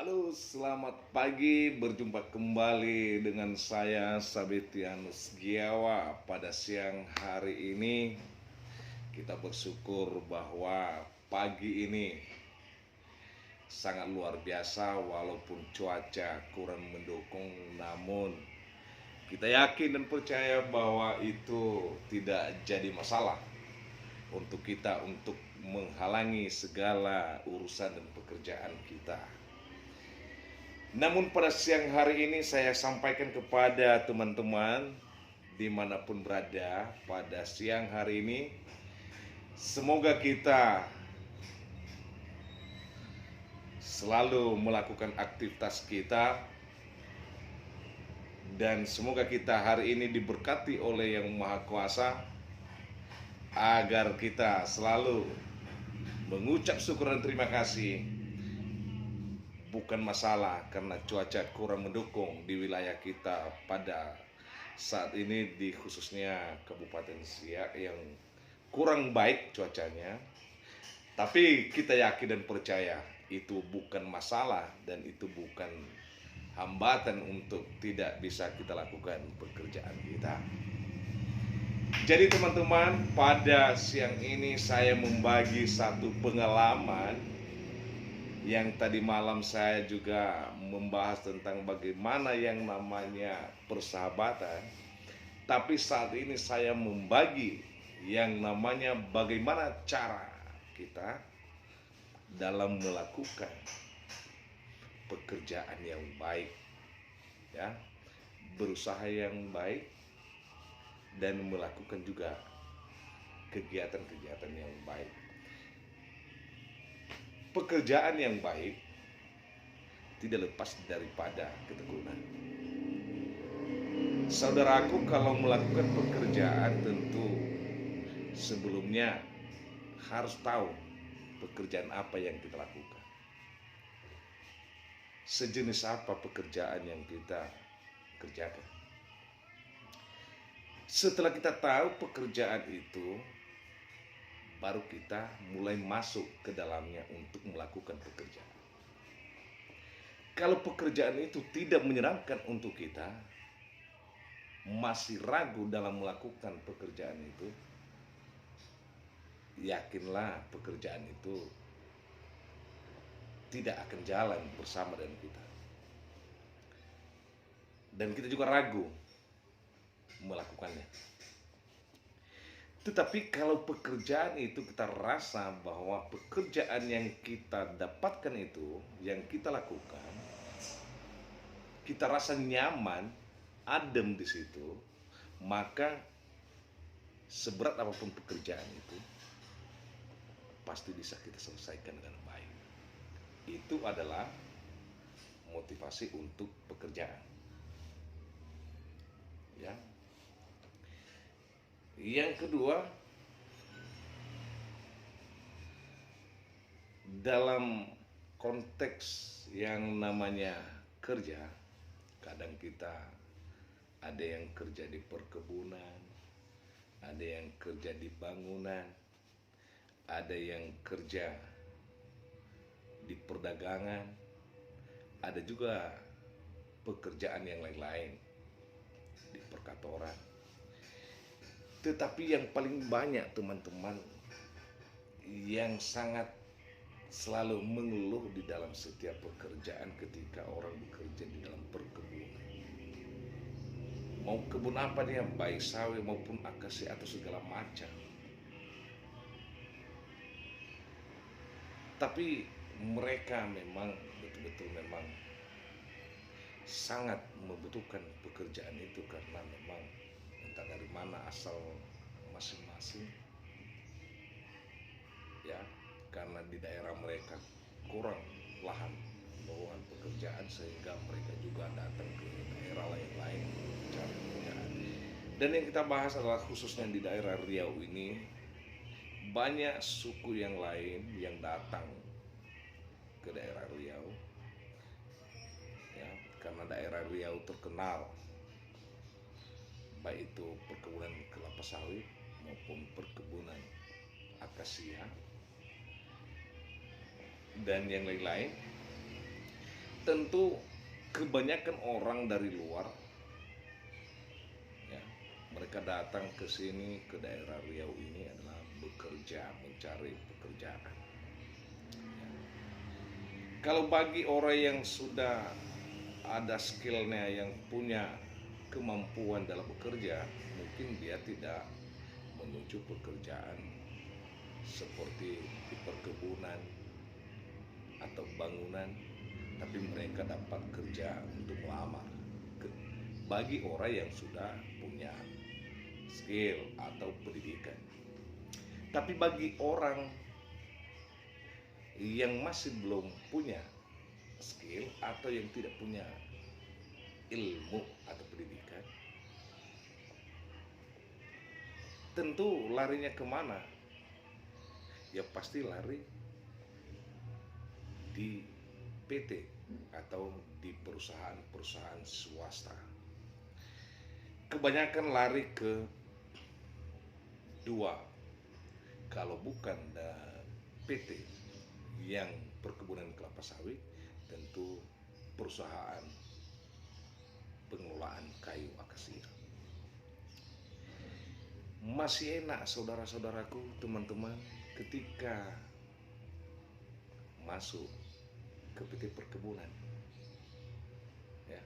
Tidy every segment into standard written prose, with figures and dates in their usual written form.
Halo, selamat pagi. Berjumpa kembali dengan saya Sabitianus Giawa. Pada siang hari ini kita bersyukur bahwa pagi ini sangat luar biasa. Walaupun cuaca kurang mendukung, namun kita yakin dan percaya bahwa itu tidak jadi masalah untuk kita untuk menghalangi segala urusan dan pekerjaan kita. Namun pada siang hari ini saya sampaikan kepada teman-teman dimanapun berada pada siang hari ini, semoga kita selalu melakukan aktivitas kita dan semoga kita hari ini diberkati oleh Yang Maha Kuasa agar kita selalu mengucap syukur dan terima kasih. Bukan masalah karena cuaca kurang mendukung di wilayah kita pada saat ini, di khususnya Kabupaten Siak yang kurang baik cuacanya. Tapi kita yakin dan percaya itu bukan masalah dan itu bukan hambatan untuk tidak bisa kita lakukan pekerjaan kita. Jadi teman-teman, pada siang ini saya membagi satu pengalaman yang tadi malam saya juga membahas tentang bagaimana yang namanya persahabatan. Tapi saat ini saya membagi yang namanya bagaimana cara kita dalam melakukan pekerjaan yang baik, ya, berusaha yang baik dan melakukan juga kegiatan-kegiatan yang baik. Pekerjaan yang baik tidak lepas daripada ketekunan. Saudaraku, kalau melakukan pekerjaan tentu sebelumnya harus tahu pekerjaan apa yang kita lakukan. Sejenis apa pekerjaan yang kita kerjakan. Setelah kita tahu pekerjaan itu, baru kita mulai masuk ke dalamnya untuk melakukan pekerjaan. Kalau pekerjaan itu tidak menyenangkan untuk kita, masih ragu dalam melakukan pekerjaan itu, yakinlah pekerjaan itu tidak akan jalan bersama dengan kita. Dan kita juga ragu melakukannya. Tetapi kalau pekerjaan itu kita rasa bahwa pekerjaan yang kita dapatkan itu, yang kita lakukan, kita rasa nyaman, adem di situ, maka seberat apapun pekerjaan itu, pasti bisa kita selesaikan dengan baik. Itu adalah motivasi untuk pekerjaan. Ya. Yang kedua, dalam konteks yang namanya kerja, kadang kita ada yang kerja di perkebunan, ada yang kerja di bangunan, ada yang kerja di perdagangan, ada juga pekerjaan yang lain-lain di perkantoran. Tetapi yang paling banyak teman-teman yang sangat selalu mengeluh di dalam setiap pekerjaan ketika orang bekerja di dalam perkebunan. Mau kebun apa dia, baik sawit maupun akasia atau segala macam. Tapi mereka memang betul-betul memang sangat membutuhkan pekerjaan itu karena memang entah dari mana asal masing-masing, ya, karena di daerah mereka kurang lahan lowongan pekerjaan sehingga mereka juga datang ke daerah lain-lain mencari pekerjaan. Dan yang kita bahas adalah khususnya di daerah Riau ini, banyak suku yang lain yang datang ke daerah Riau, ya, karena daerah Riau terkenal baik itu perkebunan kelapa sawit maupun perkebunan akasia dan yang lain-lain. tentu kebanyakan orang dari luar, ya, mereka datang ke sini, ke daerah Riau ini adalah bekerja, mencari pekerjaan. Ya. Kalau bagi orang yang sudah ada skillnya, yang punya kemampuan dalam bekerja, mungkin dia tidak menuju pekerjaan seperti di perkebunan atau bangunan, tapi mereka dapat kerja untuk melamar. Bagi orang yang sudah punya skill atau pendidikan. Tapi bagi orang yang masih belum punya skill atau yang tidak punya ilmu atau pendidikan, tentu larinya kemana? Ya pasti lari di PT atau di perusahaan-perusahaan swasta. Kebanyakan lari ke dua, kalau bukan PT yang perkebunan kelapa sawit, tentu perusahaan pengelolaan kayu akasia. Masih enak saudara-saudaraku, teman-teman, ketika masuk ke PT perkebunan. Ya,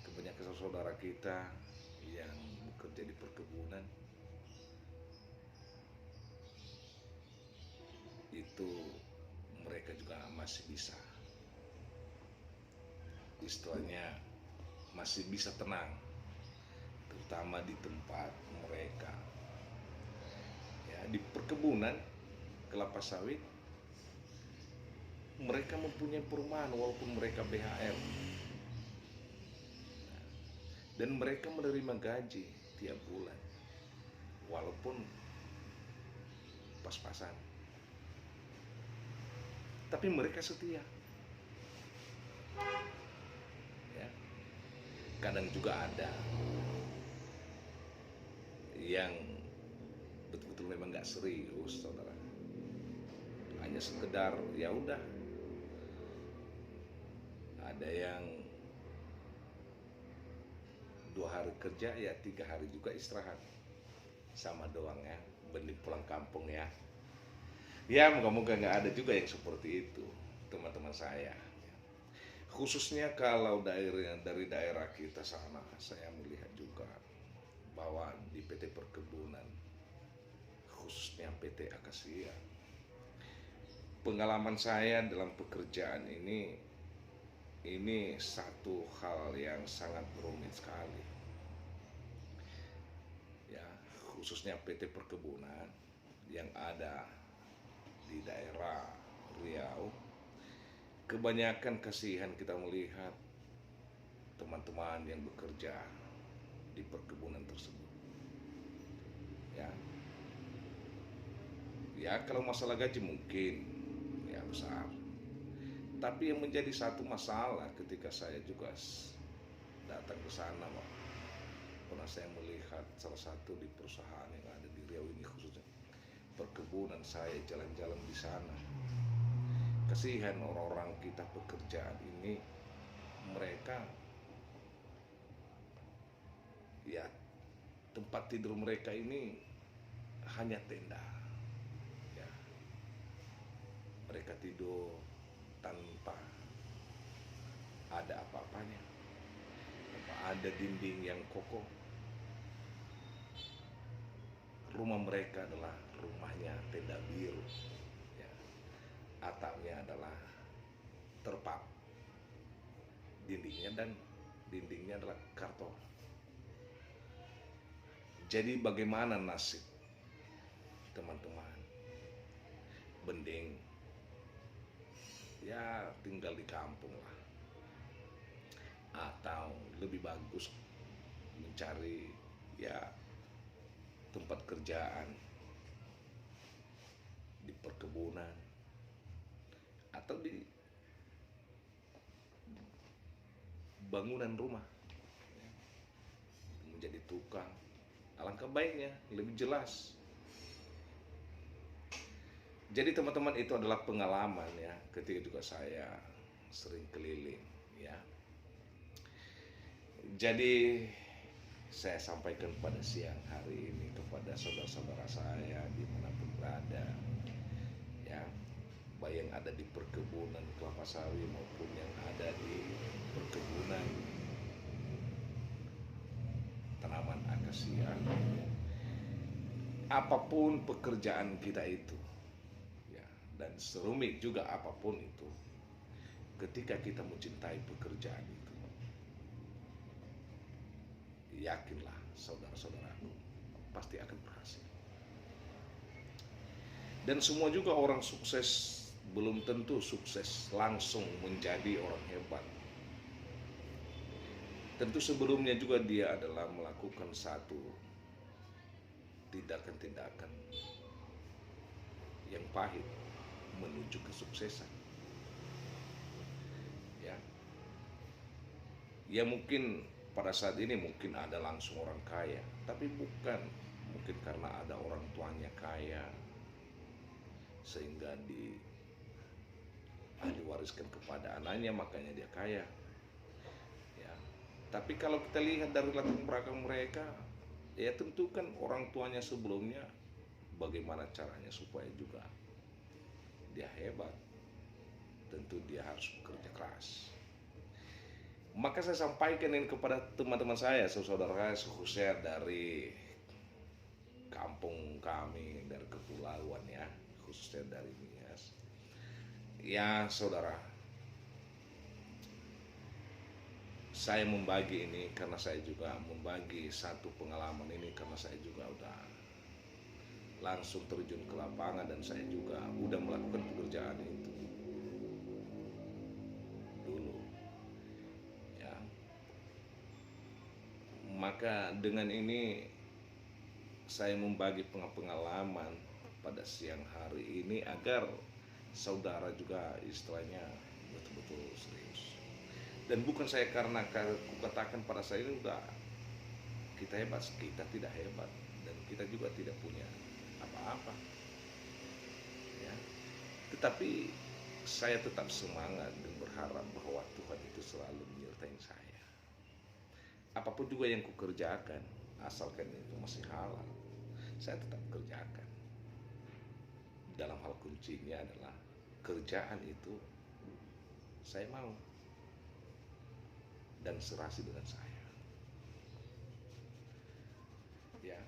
kebanyakan saudara kita yang bekerja di perkebunan itu mereka juga masih bisa, istilahnya masih bisa tenang, terutama di tempat mereka, ya, di perkebunan kelapa sawit. Mereka mempunyai perumahan walaupun mereka BHM, dan mereka menerima gaji tiap bulan walaupun pas-pasan, tapi mereka setia, ya. Kadang juga ada yang betul-betul memang nggak serius, saudara, hanya sekedar ya udah. Ada yang 2 hari kerja, ya 3 hari juga istirahat, sama doang ya, benih pulang kampung ya. Ya moga-moga nggak ada juga yang seperti itu, teman-teman saya. Khususnya kalau dari daerah kita sana, saya melihat juga bahwa di PT Perkebunan, khususnya PT Akasia, pengalaman saya dalam pekerjaan ini satu hal yang sangat rumit sekali, ya, khususnya PT Perkebunan yang ada di daerah Riau. Kebanyakan kasihan kita melihat teman-teman yang bekerja di perkebunan tersebut, ya. Ya kalau masalah gaji mungkin ya besar, tapi yang menjadi satu masalah ketika saya juga datang ke sana, Pak, pernah saya melihat salah satu di perusahaan yang ada di Riau ini, khususnya perkebunan, saya jalan-jalan di sana. Kasihan orang-orang kita pekerjaan ini, mereka ya tempat tidur mereka ini hanya tenda, ya. Mereka tidur tanpa ada apa-apanya, tanpa ada dinding yang kokoh. Rumah mereka adalah rumahnya tenda biru, ya. Atapnya adalah terpal, dindingnya adalah karton. Jadi bagaimana nasib teman-teman? Mending ya tinggal di kampung lah, atau lebih bagus mencari ya tempat kerjaan di perkebunan atau di bangunan rumah, menjadi tukang. Alangkah baiknya, lebih jelas. Jadi teman-teman, itu adalah pengalaman ya, ketika juga saya sering keliling, ya. Jadi saya sampaikan pada siang hari ini kepada saudara-saudara saya dimanapun berada, ya, baik yang ada di perkebunan kelapa sawit maupun yang ada di perkebunan tanaman akasia, apapun pekerjaan kita itu, ya, dan serumit juga apapun itu, ketika kita mencintai pekerjaan itu, yakinlah saudara-saudaraku, pasti akan berhasil. Dan semua juga orang sukses belum tentu sukses langsung menjadi orang hebat. Tentu sebelumnya juga dia adalah melakukan satu tindakan-tindakan yang pahit menuju kesuksesan. Ya. Ya mungkin pada saat ini mungkin ada langsung orang kaya, tapi bukan mungkin karena ada orang tuanya kaya sehingga diwariskan kepada anaknya makanya dia kaya. Ya. Tapi kalau kita lihat dari latar belakang mereka, ya tentu kan orang tuanya sebelumnya bagaimana caranya supaya juga dia hebat. Tentu dia harus bekerja keras. Maka saya sampaikan ini kepada teman-teman saya, saudara saya, khususnya dari kampung kami, dari kepulauan, ya, khususnya dari Nias. Ya saudara, saya membagi ini karena saya juga membagi satu pengalaman ini karena saya juga udah langsung terjun ke lapangan dan saya juga udah melakukan pekerjaan itu dulu, ya. Maka dengan ini saya membagi pengalaman pada siang hari ini agar saudara juga istilahnya betul-betul serius. Dan bukan saya karena kukatakan pada saya ini udah kita hebat, kita tidak hebat dan kita juga tidak punya apa-apa, ya. Tetapi saya tetap semangat dan berharap bahwa Tuhan itu selalu menyertai saya. Apapun juga yang kukerjakan, asalkan itu masih halal, saya tetap kerjakan. Dalam hal kuncinya adalah kerjaan itu saya mau dan serasi dengan saya, ya.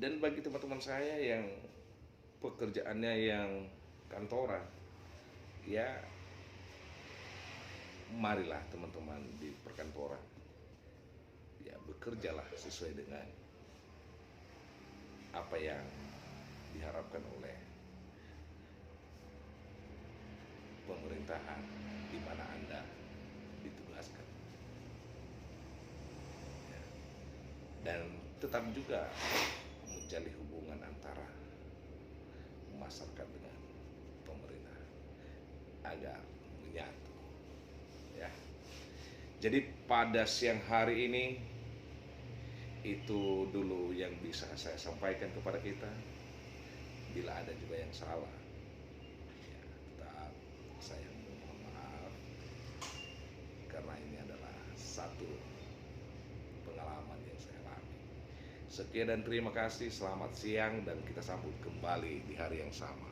Dan bagi teman-teman saya yang pekerjaannya yang kantoran, ya marilah teman-teman di perkantoran, ya bekerjalah sesuai dengan apa yang diharapkan oleh pemerintahan di mana Anda ditugaskan, ya. Dan tetap juga menjalin hubungan antara masyarakat dengan pemerintah agar menyatu, ya. Jadi pada siang hari ini itu dulu yang bisa saya sampaikan kepada kita. Bila ada juga yang salah, ya tetap saya mohon maaf karena ini adalah satu pengalaman yang saya alami. Sekian dan terima kasih, selamat siang dan kita sambut kembali di hari yang sama.